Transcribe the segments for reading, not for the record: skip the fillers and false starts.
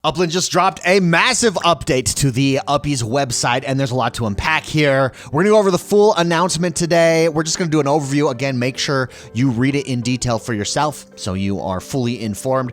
Upland just dropped a massive update to the Uppies website, and there's a lot to unpack here. We're gonna go over the full announcement today. We're just gonna do an overview. Again, make sure you read it in detail for yourself so you are fully informed.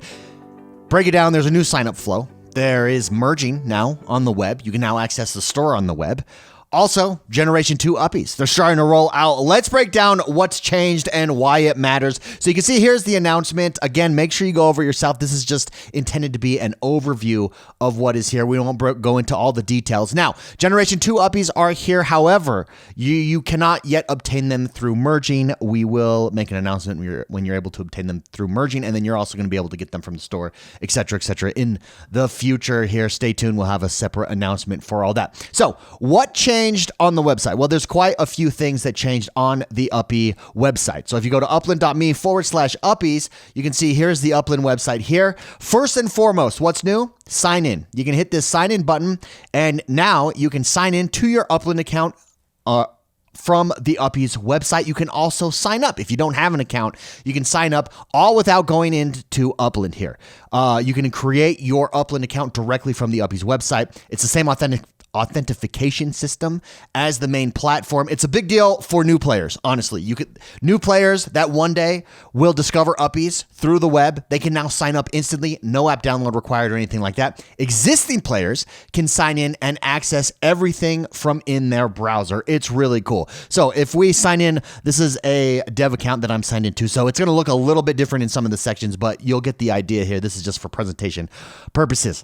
Break it down. There's a new sign-up flow. There is merging now on the web. You can now access the store on the web. Also, Generation 2 Uppies. They're starting to roll out. Let's break down what's changed and why it matters. So you can see here's the announcement. Again, make sure you go over it yourself. This is just intended to be an overview of what is here. We won't go into all the details. Now, Generation 2 Uppies are here. However, you cannot yet obtain them through merging. We will make an announcement when you're able to obtain them through merging, and then you're also going to be able to get them from the store, etc., etc. in the future here. Stay tuned. We'll have a separate announcement for all that. So, what changed on the website? Well, there's quite a few things that changed on the Uppie website. So if you go to upland.me/Uppies, you can see here's the Upland website here. First and foremost, what's new? Sign in. You can hit this sign in button, and now you can sign in to your Upland account from the Uppies website. You can also sign up. If you don't have an account, you can sign up all without going into Upland here. You can create your Upland account directly from the Uppies website. It's the same authentication system as the main platform. It's a big deal for new players, honestly. New players that one day will discover Uppies through the web, they can now sign up instantly, no app download required or anything like that. Existing players can sign in and access everything from in their browser. It's really cool. So if we sign in, this is a dev account that I'm signed into, so it's going to look a little bit different in some of the sections, but you'll get the idea here. This is just for presentation purposes.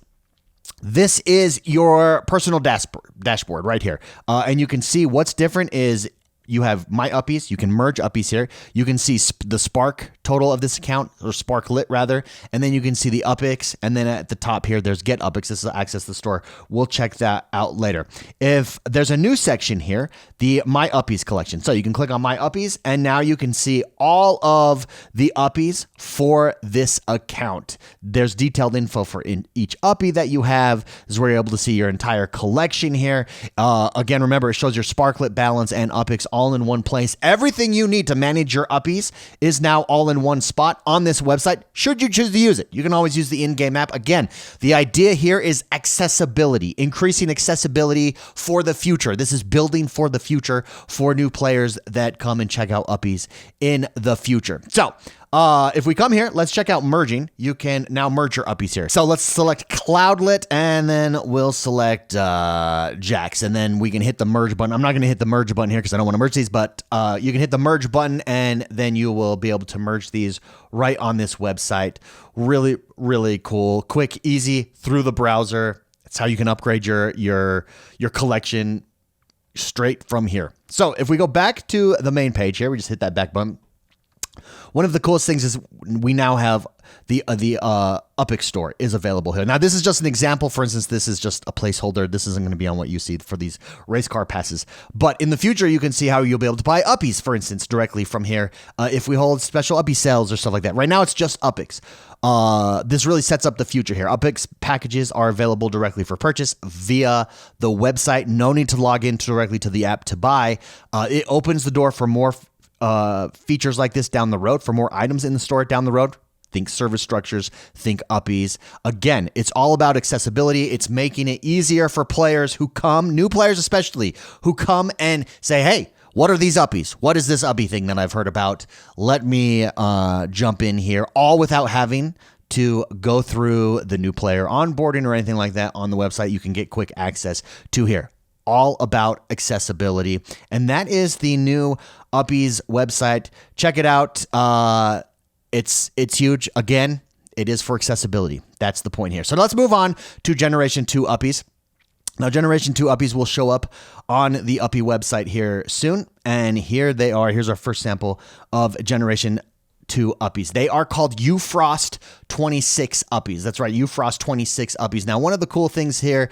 This is your personal dashboard right here. And you can see what's different is you have My Uppies. You can merge Uppies here. You can see the Spark total of this account, or Sparklet rather. And then you can see the Uppies. And then at the top here, there's Get Uppies. This is Access the Store. We'll check that out later. If there's a new section here, the My Uppies collection. So you can click on My Uppies, and now you can see all of the Uppies for this account. There's detailed info for each Uppie that you have. This is where you're able to see your entire collection here. Again, remember, it shows your Sparklet balance and Uppies all in one place. Everything you need to manage your Uppies is now all in one spot on this website, should you choose to use it. You can always use the in-game app. Again, the idea here is accessibility, increasing accessibility for the future. This is building for the future for new players that come and check out Uppies in the future. So, if we come here, let's check out merging. You can now merge your Uppies here. So let's select Cloudlet, and then we'll select Jax, and then we can hit the merge button. I'm not going to hit the merge button here because I don't want to merge these, but you can hit the merge button, and then you will be able to merge these right on this website. Really, really cool. Quick, easy, through the browser. That's how you can upgrade your collection straight from here. So if we go back to the main page here, we just hit that back button. One of the coolest things is we now have the Uppies store is available here. Now, this is just an example. For instance, this is just a placeholder. This isn't going to be on what you see for these race car passes. But in the future, you can see how you'll be able to buy Uppies, for instance, directly from here if we hold special Uppie sales or stuff like that. Right now, it's just Uppies. This really sets up the future here. Uppies packages are available directly for purchase via the website. No need to log in directly to the app to buy. It opens the door for more features like this down the road, for more items in the store down the road. Think service structures, think Uppies. Again, it's all about accessibility. It's making it easier for players who come, new players especially, who come and say, hey, what are these Uppies? What is this Uppie thing that I've heard about? Let me jump in here, all without having to go through the new player onboarding or anything like that on the website. You can get quick access to here. All about accessibility. And that is the new Uppies website. Check it out. It's huge. Again, it is for accessibility. That's the point here. So let's move on to Generation 2 Uppies. Now, Generation 2 Uppies will show up on the Uppie website here soon. And here they are. Here's our first sample of Generation 2 Uppies. They are called Ufrost 26 Uppies. That's right, Ufrost 26 Uppies. Now, one of the cool things here,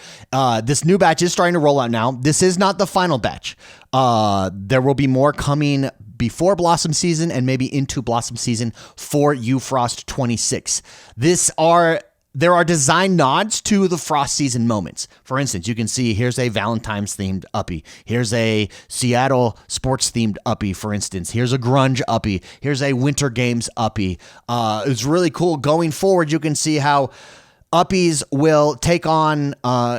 this new batch is starting to roll out now. This is not the final batch. There will be more coming before Blossom season and maybe into Blossom season for Ufrost 26. There are design nods to the Frost season moments. For instance, you can see here's a Valentine's themed Uppie. Here's a Seattle sports themed Uppie, for instance. Here's a grunge Uppie. Here's a Winter Games Uppie. It's really cool. Going forward, you can see how Uppies will take on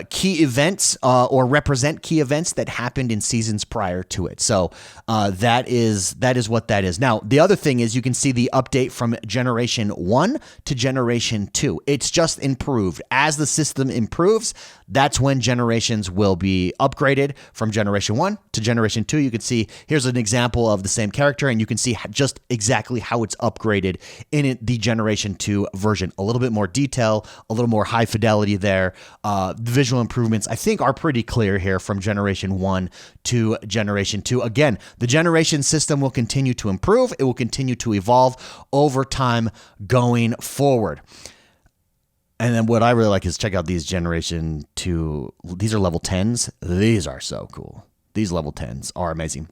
key events or represent key events that happened in seasons prior to it. So that is what that is. Now, the other thing is you can see the update from Generation 1 to Generation 2. It's just improved. As the system improves, that's when generations will be upgraded from Generation 1 to Generation 2. You can see here's an example of the same character, and you can see just exactly how it's upgraded in the Generation 2 version. A little bit more detail, a little more high fidelity there. The visual improvements, I think, are pretty clear here from Generation 1 to Generation 2. Again, the generation system will continue to improve. It will continue to evolve over time going forward. And then what I really like is check out these Generation 2. These are level 10s. These are so cool. These level 10s are amazing.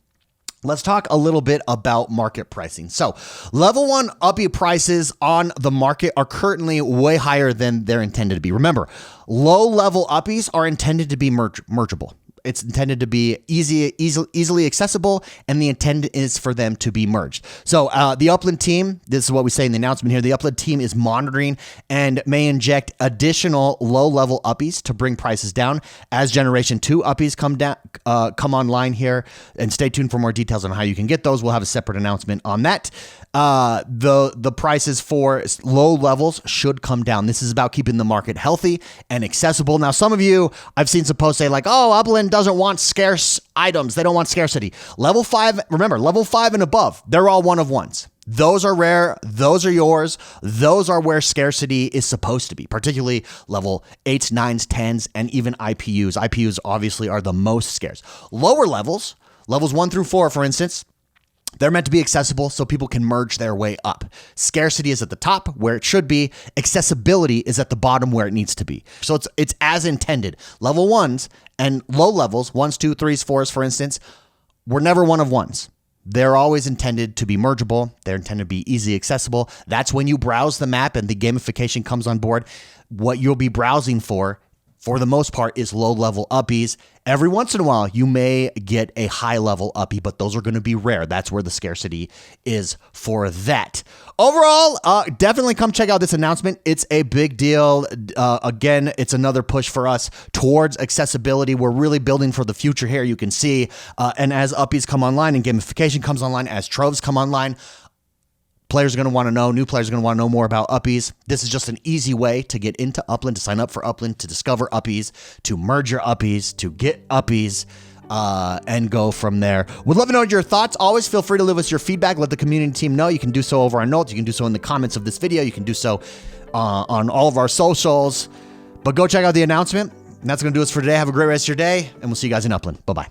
Let's talk a little bit about market pricing. So level 1 Uppie prices on the market are currently way higher than they're intended to be. Remember, low level Uppies are intended to be mergeable. It's intended to be easily accessible, and the intent is for them to be merged. So the Upland team, this is what we say in the announcement here, the Upland team is monitoring and may inject additional low-level Uppies to bring prices down as Generation 2 Uppies come online here. And stay tuned for more details on how you can get those. We'll have a separate announcement on that. The prices for low levels should come down. This is about keeping the market healthy and accessible. Now, some of you, I've seen some posts say like, oh, Upland doesn't want scarce items. They don't want scarcity. Level 5, remember, level 5 and above, they're all one of ones. Those are rare. Those are yours. Those are where scarcity is supposed to be, particularly level 8s, 9s, 10s, and even IPUs. IPUs obviously are the most scarce. Lower levels, levels 1 through 4, for instance, they're meant to be accessible so people can merge their way up. Scarcity is at the top where it should be. Accessibility is at the bottom where it needs to be. So it's as intended. Level 1s and low levels, 1s, 2s, 3s, 4s, for instance, were never one of ones. They're always intended to be mergeable. They're intended to be easy accessible. That's when you browse the map and the gamification comes on board. What you'll be browsing for the most part, is low-level Uppies. Every once in a while, you may get a high-level Uppie, but those are going to be rare. That's where the scarcity is for that. Overall, definitely come check out this announcement. It's a big deal. Again, it's another push for us towards accessibility. We're really building for the future here, you can see. And as Uppies come online and gamification comes online, as troves come online, players are going to want to know, new players are going to want to know more about Uppies. This is just an easy way to get into Upland, to sign up for Upland, to discover Uppies, to merge your Uppies, to get Uppies, and go from there. Would love to know your thoughts. Always feel free to leave us your feedback. Let the community team know. You can do so over our notes. You can do so in the comments of this video. You can do so on all of our socials. But go check out the announcement. And that's going to do us for today. Have a great rest of your day, and we'll see you guys in Upland. Bye-bye.